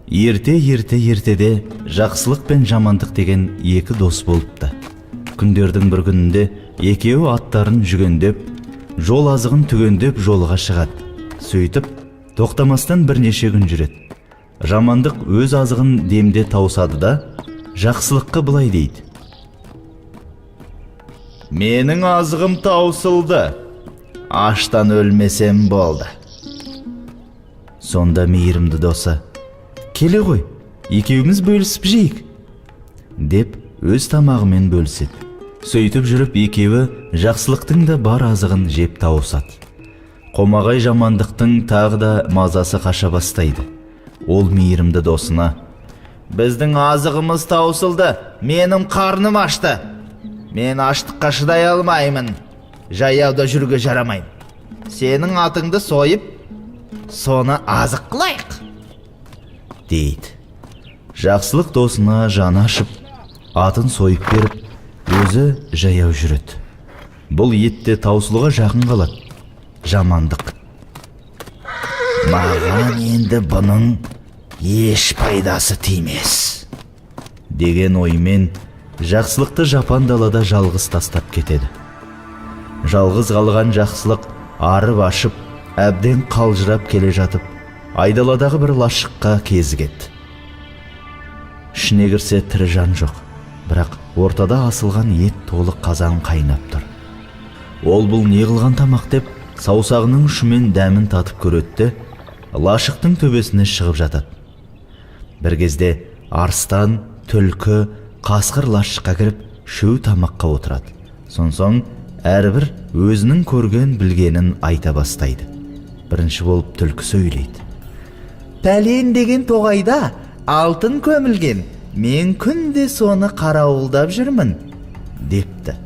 Ертеде жақсылық пен жамандық деген екі дос болыпты. Күндердің бір күнінде екеуі аттарын жүгендеп, жол азығын түгендеп жолға шығады. Сөйтіп, тоқтамастан бірнеше күн жүреді. Жамандық өз азығын демде таусады да, жақсылыққа былай дейді: «Менің азығым таусылды, аштан өлмесем болды». Сонда мейірімді досы: «Келе ғой, екеуміз бөлісіп жейік», деп өз тамағымен бөліседі. Сөйтіп жүріп, екеуі жақсылықтың да бар азығын жеп тауысады. Қомағай жамандықтың тағы да мазасы қаша бастайды. Ол мейірімді досына: «Біздің азығымыз таусылды, менің қарным ашты. Мен аштыққа шыдай алмаймын, жаяуда жүрге жарамайым. Сенің атыңды сойып, соны азық қылайық», дейді. Жақсылық досына жаны ашып, атын сойып беріп, өзі жаяу жүреді. Бұл етте таусылуға жақын қалады. Жамандық: «Маған енді бұның еш пайдасы тимес», деген оймен жақсылықты жапан далада жалғыз тастап кетеді. Жалғыз қалған жақсылық арып ашып, әбден қалжырап келе жатып, айдаладағы бір лашыққа кезігеді. Ішіне кірсе тірі жан жоқ, бірақ ортада асылған ет толы қазан қайнап тұр. Ол бұл не қылған тамақ деп саусағының ұшымен дәмін татып көреді, лашықтың төбесіне шығып жатады. Бір кезде арыстан, түлкі, қасқыр лашыққа кіріп шөу тамаққа отырады. Соң әрбір өзінің көрген білгенін айта бастайды. Бірінші болып түлкі сөйлейді: «Пәлен деген тоғайда алтын көмілген, мен күнде соны қарауылдап жүрмін», депті.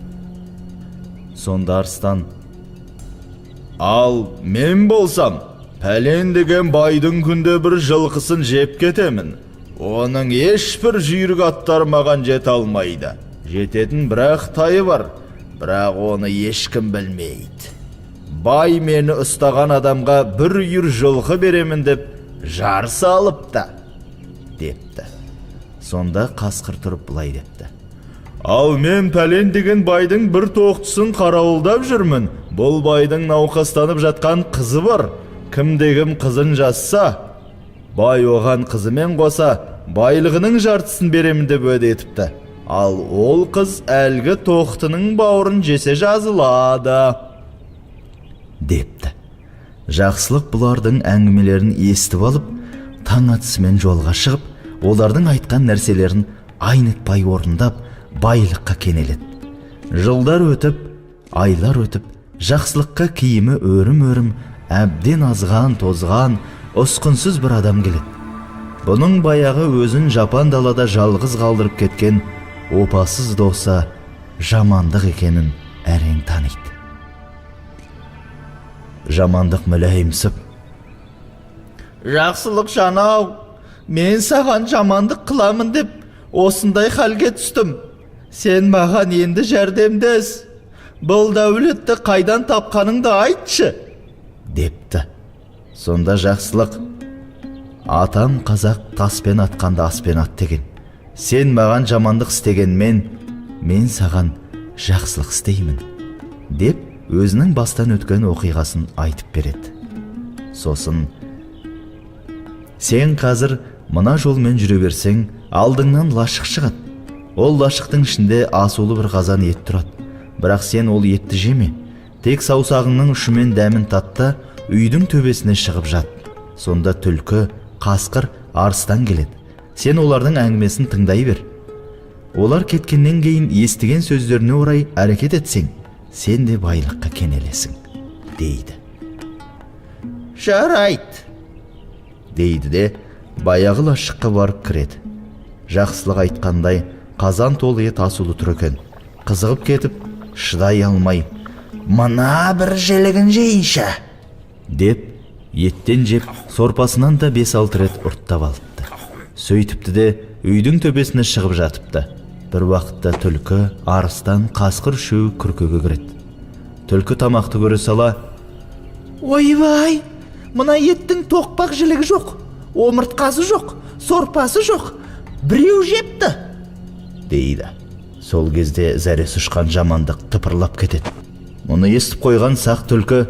Сонда арыстан: «Ал мен болсам, пәлен деген байдың күнде бір жылқысын жеп кетемін. Оның ешбір жүйрік аттар маған жете алмайды. Жететін бірақ тайы бар, бірақ оны ешкім білмейді. Бай мені ұстаған адамға бір үйір жылқы беремін деп жарыс алыпты», депті. Сонда қасқыр тұрып былай депті: «Ал мен пәлен деген байдың бір тоқтысын қарауылдап жүрмін. Бұл байдың науқастанып жатқан қызы бар. Кімде-кім қызын жазса, бай оған қызымен қоса байлығының жартысын беремін деп уәде етіпті. Ал ол қыз әлгі тоқтының бауырын жесе жазылады», депті. Жақсылық бұлардың әңгімелерін естіп алып, таң атысымен жолға шығып, олардың айтқан нәрселерін айнытпай орындап, байлыққа кенеледі. Жылдар өтіп, айлар өтіп, жақсылыққа киімі өрім-өрім, әбден азған, тозған, ұсқынсыз бір адам келеді. Бұның баяғы өзін жапан далада жалғыз қалдырып кеткен опасыз досы жамандық екенін әрең таниды. Жамандық мүләйімсіп: «Жақсылық жанау, мен саған жамандық қыламын деп осындай халге түстім. Сен маған енді жәрдемдес. Бұл дәулетті қайдан тапқаныңды айтшы», депті. Сонда жақсылық: «Атам қазақ таспен атқанда аспен ат деген. Сен маған жамандық істегенмен, мен саған жақсылық істеймін», деп өзінің бастан өткен оқиғасын айтып береді. Сосын: «Сен қазір мына жолмен жүре берсең, алдыңнан лашық шығады. Ол лашықтың ішінде асулы бір қазан ет тұрады. Бірақ сен ол етті жеме. Тек саусағыңның ұшымен дәмін татта, үйдің төбесіне шығып жат. Сонда түлкі, қасқыр, арыстан келеді. Сен олардың әңгімесін тыңдай бер. Олар кеткеннен кейін естіген сөздеріне орай әрекет етсең, сен де байлыққа кенелесің», дейді. «Жарайды», дейді де баяғы лашыққа барып кіреді. Жақсылық айтқандай қазан толы ет асулы тұр екен. Қызығып кетіп, шыдай алмай: «Мына бір жілігін жейінші», деп еттен жеп, сорпасынан да 5-6 рет ұрттап алыпты. Сөйтіпті де үйдің төбесіне шығып жатыпты. Бір уақытта түлкі, арыстан, қасқыр үшеуі күркеге кіреді. Түлкі тамақты көре сала: «Ойбай, мына еттің тоқпақ жілігі жоқ, омыртқасы жоқ, сорпасы жоқ, біреу жепті, дейді. Сол кезде зәресі ұшқан жамандық тыпырлап кетеді. Мұны естіп қойған сақ түлкі: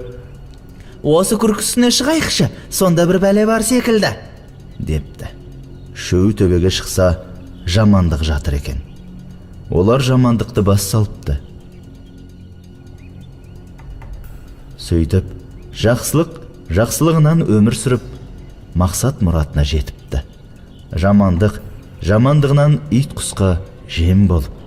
осы күркісіне шығайықшы, сонда бір бәле бар секілді, депті. Шөу төбеге шықса, жамандық жатыр екен. Олар жамандықты бас салыпты. Сөйтіп, жақсылығынан өмір сүріп, мақсат мұратына жетіпті. Жамандық жамандығынан ит құсқа жем болып